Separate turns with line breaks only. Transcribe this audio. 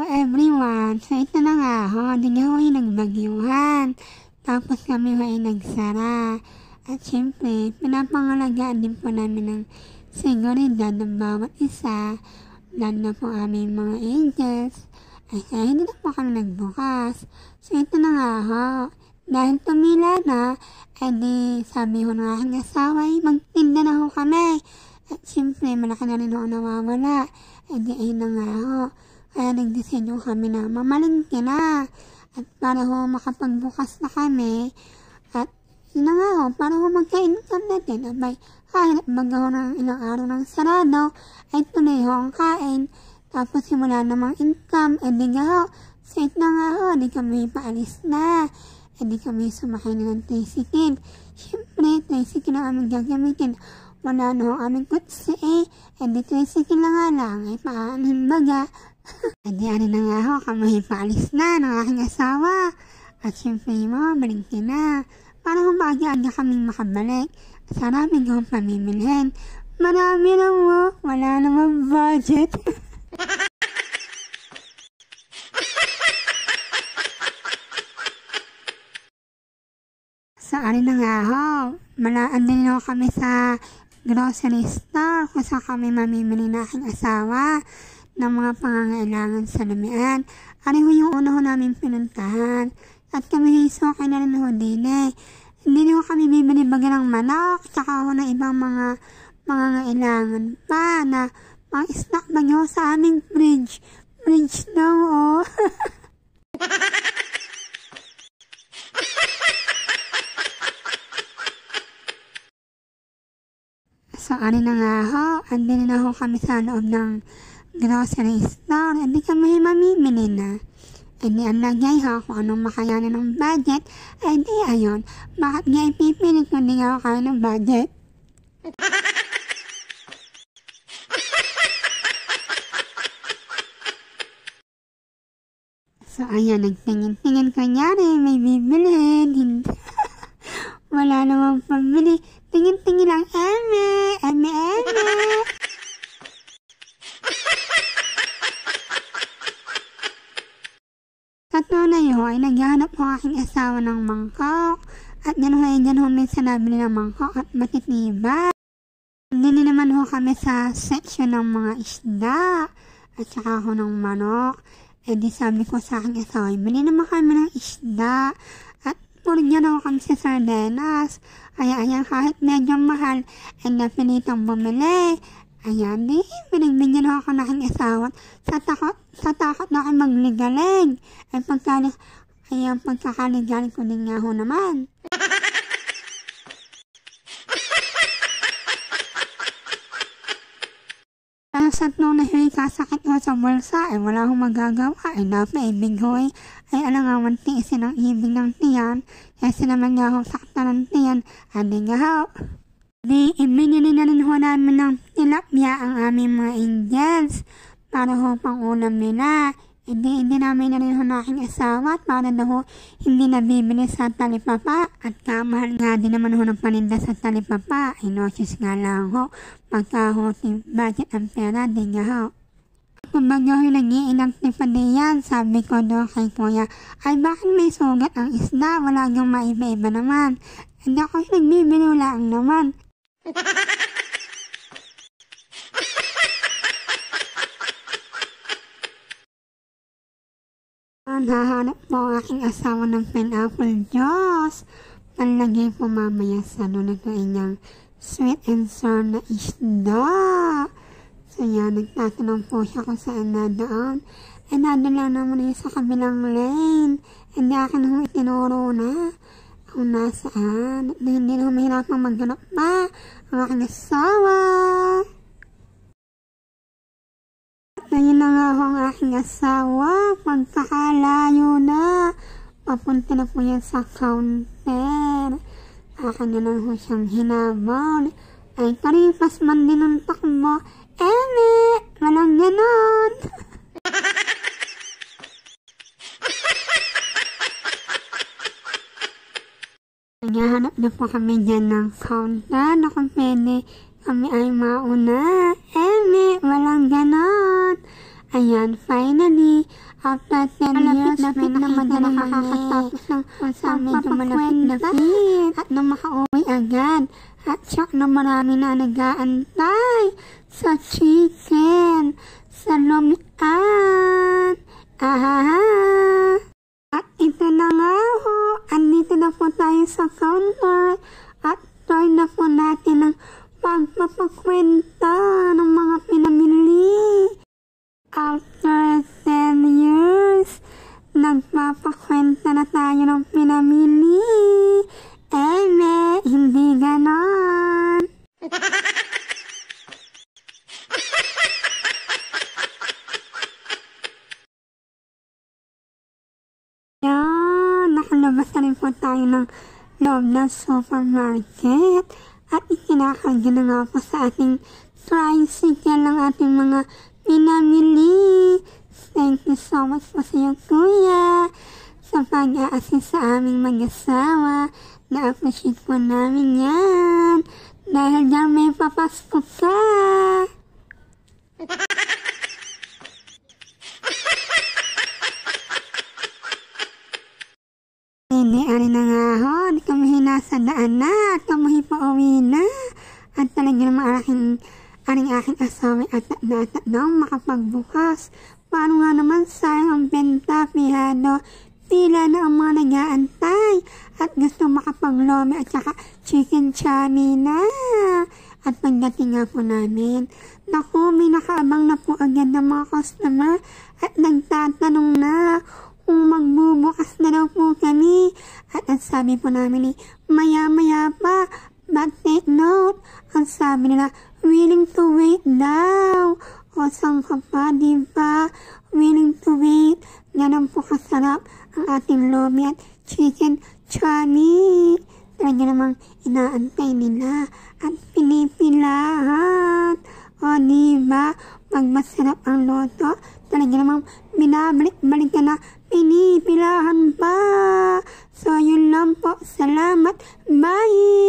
everyone, so ito na nga ho, hindi nga ho ay nagbagyuhan. Tapos kami ho ay nagsara. At syempre, pinapangalagaan din po namin ng seguridad ng bawat isa, lalo na po aming mga agents. Ay kaya hindi na po kami nagbukas. So ito na nga ho, dahil tumila na, di sabi ho ng aking asawa ay magtinda na ho kami. At syempre, malaki na rin ho nawawala. Di ay na nga ho. Kaya nag-decide kami na mamalingki na. At para ho makapagbukas na kami. At yun na nga ho, para ho magka-income natin. Abay, kahit baga ho ng ilang araw ng sarado, ay tuloy ho ang kain. Tapos simula namang income, di nga ho. So ito na nga ho, di kami paalis na. Di kami sumakay na ng tricycle. Siyempre, tricycle na aming gagamitin. Wala na ho aming kutsi di tricycle na nga lang, ay paanin baga. Di ano na nga ho, kami paalis na ng aking asawa. At syempre mo, balingkin na. Para ho maaga-aga kaming makabalik. Sa maraming ho pamimilhin. Marami na mo, wala namang budget. So ano na nga ho, malaan din ho kami sa grocery store kung saan kami mamimili na aking asawa ng mga pangangailangan sa lamian. Ano ho yung una ho namin pinuntahan. At kami okay na rin ho din Hindi ho kami bibili baga ng manok, tsaka ho ng ibang mga pangangailangan pa na mga snack baga ho sa aming fridge. Fridge daw ho. So ano na nga ho, andin na ho kami sa loob ng grocery store. Hindi kami mamimili na. Di ang lagay ho kung anong makayanan ng budget. Di ayon, bakit nga ipipilit kung di nga ho kaya ng budget? So ayan, nagtingin-tingin kunyari, may bibilhin. Wala namang pambili. Tingin-tingin lang, eme. Tunay ho ay naghahanap ho aking asawa ng mangkok. At yan ho minsan nabili ng mangkok at matitiba. Hindi naman ho kami sa section ng mga isda. At saka ho ng manok. Di sabi ko sa aking asawa, bili naman kami ng isda. At puro dyan ho kami sa sardenas. Kaya ayan, kahit medyo mahal, napilitang bumili. Ayan, pinagbigyan ho ako ng aking asawa. Sa takot na ako magligalig. Pagkakaligalig ko din nga ho naman. Pero sa tunay ho, kasakit ho sa bulsa, wala ho magagawa. Napaibig ho, ay alangawan tiisin ang ibig ng tiyan. Kasi naman nga ho, sakta ng tiyan. Adi nga ho. Ibinili na rin ho namin ng tilapia ang aming mga angels para ho pang ulam nila. Hindi namin na rin ho na aking asawa at para na ho hindi nabibili sa talipapa. At kamahal nga din naman ho ng paninda sa talipapa. Nosis nga lang ho. Pagka ho budget ang pera, di nga ho. Kumbaga ho nag-i-inactive diyan, sabi ko do kay kuya, ay bakit may sugat ang isda? Wala yung maiba-iba naman. Hindi ako nagbibili lang naman. Nahanap po ang aking asawa ng pineapple juice. Panlagay po mamaya sa lulutuin niyang sweet and sour na isda. So yan, nagtatanong po siya kung saan na doon. Nadala naman yun sa kabilang lane. Hindi akin ho itinuro na kung nasaan. Hindi na mahirapang maghanap pa ang aking asawa. Ngayon na nga ho ang aking asawa. Pagkakalayo na. Papunta na po yan sa counter. Akin na lang ho siyang hinabol. Ay, karipas man din ang takbo. Walang ganon. Naghahanap na po kami dyan ng counter na kung pwede kami ay mauna. Walang ganon. Ayan, finally, After 10 years, may nakita na makakatapos ng pagpapakwenta at nang makauwi agad. At siyak na marami na nag-aantay sa chicken, sa lumian. At ito na nga ho, andito na po tayo sa counter at try na po natin ang pagpapakwenta ng mga pinamili. After 10 years, nagpapakwenta na tayo ng pinamili. Hindi ganon. Nakalabas na rin po tayo ng loob ng supermarket at ikinakagyo na nga po sa ating tricycle ng ating mga pinamili. Thank you so much po sa iyo, Kuya, sa pag-a-assist sa aming mag-asawa. Na-appreciate po namin yan. Dahil dyan may papasko ka. Ani na nga ho, di kami hinasa daan na at kami pauwi na. At talaga naman aring aking asawa atat na daw makapagbukas. Paano nga naman sayang ang benta, pihado, pila na ang mga nag-aantay at gusto makapaglomi at saka chicken chami na. At pagdating nga po namin, naku, may nakaabang na po agad ng mga customer at nagtatanong na kung magbubukas na daw po kami. At ang sabi po namin maya-maya pa, but take note, ang sabi nila, willing to wait daw. O saan ka pa, diba? Willing to wait. Ganun po kasarap ang ating lomi at chicken chami. Talaga namang inaantay nila at pinipilahan. O diba, pag masarap ang loto, talaga namang binabalik-balik ka na, pinipilahan pa. So yun lang po. Salamat. Bye!